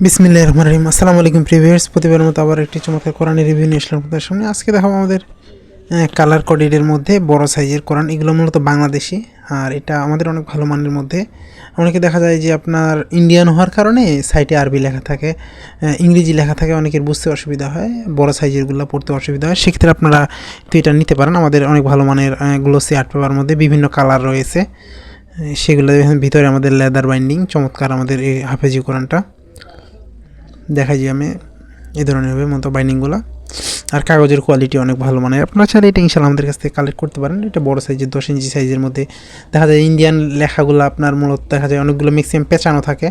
বিসমিল্লাহির রহমানির রহিম। আসসালামু আলাইকুম প্রিভিয়ার্স, প্রতিবারের মতো আবার একটি চমৎকার কোরআনের রিভিউ নিয়ে আসলাম আপনাদের সামনে। আজকে দেখাবো আমাদের কালার কোডেডের মধ্যে বড় সাইজের কোরআন। এগুলো মূলত বাংলাদেশি, আর এটা আমাদের অনেক ভালো মানের মধ্যে। অনেকে দেখা যায় যে আপনার ইন্ডিয়ান হওয়ার কারণে সাইটে আরবি লেখা থাকে, ইংরেজি লেখা থাকে, অনেকের বুঝতে অসুবিধা হয়, বড় সাইজেরগুলো পড়তে অসুবিধা হয়। সেক্ষেত্রে আপনারা তো এটা নিতে পারেন। আমাদের অনেক ভালো মানের গ্লোসি আর্ট পেপার মধ্যে বিভিন্ন কালার রয়েছে, সেগুলো ভিতরে আমাদের লেদার বাইন্ডিং চমৎকার। আমাদের এই হাফেজি কোরআনটা দেখাই যে আমি এই ধরনের হবে মতো বাইন্ডিংগুলো, আর কাগজের কোয়ালিটি অনেক ভালো মানের। আপনারা চাইলে এটা ইনশাল্লাহ আমাদের কাছ থেকে কালেক্ট করতে পারেন। এটা বড় সাইজের 10 ইঞ্চি সাইজের মধ্যে দেখা যায় ইন্ডিয়ান লেখাগুলো আপনার মূলত দেখা যায় অনেকগুলো ম্যাক্সিমাম পেঁচানো থাকে,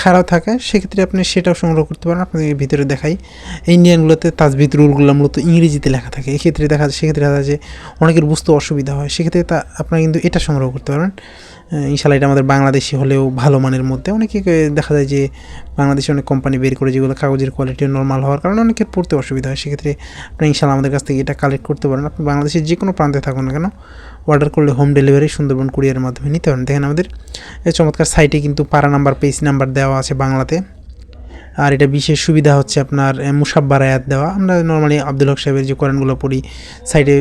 খারাপ থাকে। সেক্ষেত্রে আপনি সেটাও সংগ্রহ করতে পারেন। আপনাদের ভিতরে দেখাই ইন্ডিয়ানগুলোতে তাজবিদ রুলগুলো মূলত ইংরেজিতে লেখা থাকে। এক্ষেত্রে দেখা যায় সেক্ষেত্রে দেখা যায় যে অনেকের বুঝতে অসুবিধা হয়, সেক্ষেত্রে আপনারা কিন্তু এটা সংগ্রহ করতে পারেন ইনশাল্লাহ। এটা আমাদের বাংলাদেশি হলেও ভালো মানের মধ্যে। অনেকে দেখা যায় যে বাংলাদেশে অনেক কোম্পানি বের করে যেগুলো কাগজের কোয়ালিটি নর্মাল হওয়ার কারণে অনেকের পড়তে অসুবিধা হয়। সেক্ষেত্রে আপনি ইনশাল্লাহ আমাদের কাছ থেকে এটা কালেক্ট করতে পারেন। আপনি বাংলাদেশের যে কোনো প্রান্তে থাকুন না কেন, অর্ডার করলে হোম ডেলিভারি সুন্দরবন কুরিয়ারের মাধ্যমে নিতে পারেন। দেখেন আমাদের এই চমৎকার সাইটে কিন্তু পারা নাম্বার, পেজ নাম্বার দেওয়া আছে বাংলাতে। আর এটা বিশেষ সুবিধা হচ্ছে আপনার মুসাব্বার আয়াত দেওয়া। আমরা নর্মালি আব্দুল হক সাহেবের যে কোরআনগুলো পড়ি, সাইডে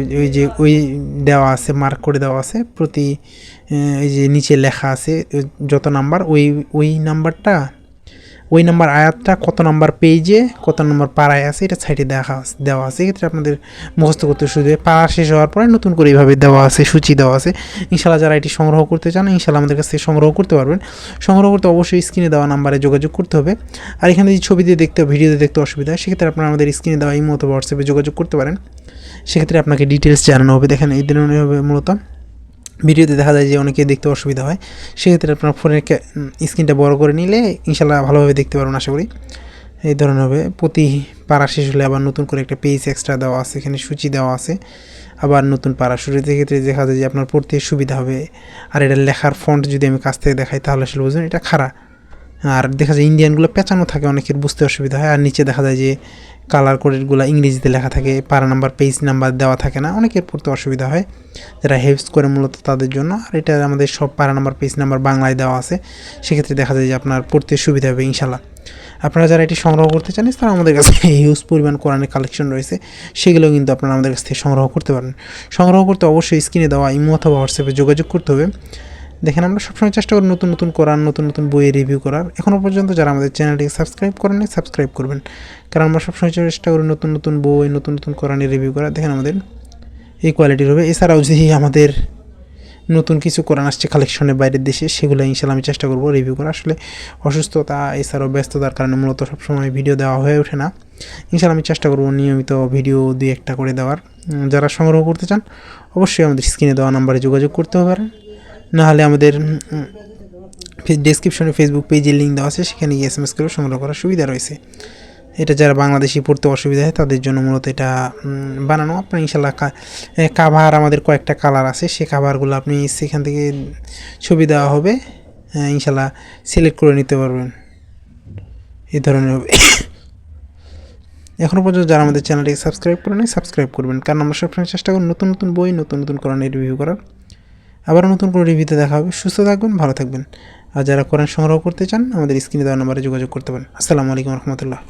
ওই দেওয়া আছে, মার্ক করে দেওয়া আছে প্রতি, এই যে নিচে লেখা আছে যত নাম্বার, ওই নাম্বারটা, ওই নাম্বার আয়াতটা কত নাম্বার পেজে কত নাম্বার পাড়ায় আছে এটা সাইডে দেওয়া আছে। এক্ষেত্রে আপনাদের মুখস্থ করতে সুবিধা। পাড়া শেষ হওয়ার পরে নতুন করে এইভাবে দেওয়া আছে, সূচি দেওয়া আছে। ইনশাল্লাহ যারা এটি সংগ্রহ করতে চান ইনশাল্লাহ আমাদের কাছ থেকে সংগ্রহ করতে পারবেন। সংগ্রহ করতে অবশ্যই স্ক্রিনে দেওয়া নাম্বারে যোগাযোগ করতে হবে। আর এখানে যদি ছবি দিয়ে দেখতে, ভিডিওতে দেখতে অসুবিধা হয়, সেক্ষেত্রে আপনারা আমাদের স্ক্রিনে দেওয়া ইমো অথবা হোয়াটসঅ্যাপে যোগাযোগ করতে পারেন। সেক্ষেত্রে আপনাকে ডিটেলস জানানো হবে। দেখেন এই ধরনের হবে মূলত। ভিডিওতে দেখা যায় যে অনেকে দেখতে অসুবিধা হয়, সেক্ষেত্রে আপনার ফোনের স্ক্রিনটা বড় করে নিলে ইনশাল্লাহ ভালোভাবে দেখতে পারবেন আশা করি। এই ধরনের হবে। প্রতি পাড়া শেষ হলে আবার নতুন করে একটা পেজ এক্সট্রা দেওয়া আছে, এখানে সূচি দেওয়া আছে, আবার নতুন পাড়া শুরু। ক্ষেত্রে দেখা যায় যে আপনার পড়তে সুবিধা হবে। আর এটা লেখার ফন্ট যদি আমি কাছ থেকে দেখাই তাহলে আসলে বুঝবেন এটা খাড়া। আর দেখা যায় ইন্ডিয়ানগুলো পেঁচানো থাকে, অনেকের বুঝতে অসুবিধা হয়। আর নিচে দেখা যায় যে কালার কোডেডগুলো ইংরেজিতে লেখা থাকে, পারা নাম্বার, পেজ নাম্বার দেওয়া থাকে না, অনেকের পড়তে অসুবিধা হয়, যারা হেল্পস করে মূলত তাদের জন্য। আর এটা আমাদের সব পারা নাম্বার, পেজ নাম্বার বাংলায় দেওয়া আছে। সেক্ষেত্রে দেখা যায় যে আপনার পড়তে সুবিধা হবে ইনশাল্লাহ। আপনারা যারা এটি সংগ্রহ করতে চান তারা আমাদের কাছে হিউজ পরিমাণ কোরআনের কালেকশন রয়েছে, সেগুলো কিন্তু আপনারা আমাদের কাছ থেকে সংগ্রহ করতে পারেন। সংগ্রহ করতে অবশ্যই স্ক্রিনে দেওয়া ইমো অথবা হোয়াটসঅ্যাপে যোগাযোগ করতে হবে। দেখেন আমরা সবসময় চেষ্টা করি নতুন নতুন কোরআন, নতুন নতুন বইয়ের রিভিউ করার। এখনও পর্যন্ত যারা আমাদের চ্যানেলটিকে সাবস্ক্রাইব করেন সাবস্ক্রাইব করবেন, কারণ আমরা সবসময় চেষ্টা করি নতুন নতুন বই, নতুন নতুন কোরআনের রিভিউ করার। দেখেন আমাদের এই কোয়ালিটির হবে। এছাড়াও যদি আমাদের নতুন কিছু কোরআন আসছে কালেকশনের বাইরের দেশে, সেগুলো ইনশাল্লাহ আমি চেষ্টা করবো রিভিউ করা। আসলে অসুস্থতা এছাড়াও ব্যস্ততার কারণে মূলত সবসময় ভিডিও দেওয়া হয়ে ওঠে না। ইনশাল্লাহ আমি চেষ্টা করবো নিয়মিত ভিডিও 2-1টা করে দেওয়ার। যারা সংগ্রহ করতে চান অবশ্যই আমাদের স্ক্রিনে দেওয়া নাম্বারে যোগাযোগ করতে পারেন, নাহলে আমাদের ডেসক্রিপশনে ফেসবুক পেজের লিঙ্ক দেওয়া আছে, সেখানে গিয়ে SMS করে সংগ্রহ করার সুবিধা রয়েছে। এটা যারা বাংলাদেশি পড়তে অসুবিধা হয় তাদের জন্য মূলত এটা বানানো। আপনার ইনশাল্লাহ কাভার আমাদের কয়েকটা কালার আছে, সেই কাভারগুলো আপনি সেখান থেকে ছবি দেওয়া হবে, ইনশাল্লাহ সিলেক্ট করে নিতে পারবেন। এই ধরনের হবে। এখনও পর্যন্ত যারা আমাদের চ্যানেলটিকে সাবস্ক্রাইব করে নেয় সাবস্ক্রাইব করবেন, কারণ আমরা সবসময় চেষ্টা করি নতুন নতুন বই, নতুন নতুন কোরআনের রিভিউ করার। আবারও নতুন করে রিভিউতে দেখা হবে। সুস্থ থাকবেন, ভালো থাকবেন। আর যারা কোরআন সংগ্রহ করতে চান আমাদের স্ক্রিনে দেওয়া নাম্বারে যোগাযোগ করতে পারেন। আসসালামু আলাইকুম রহমতুল্লাহ।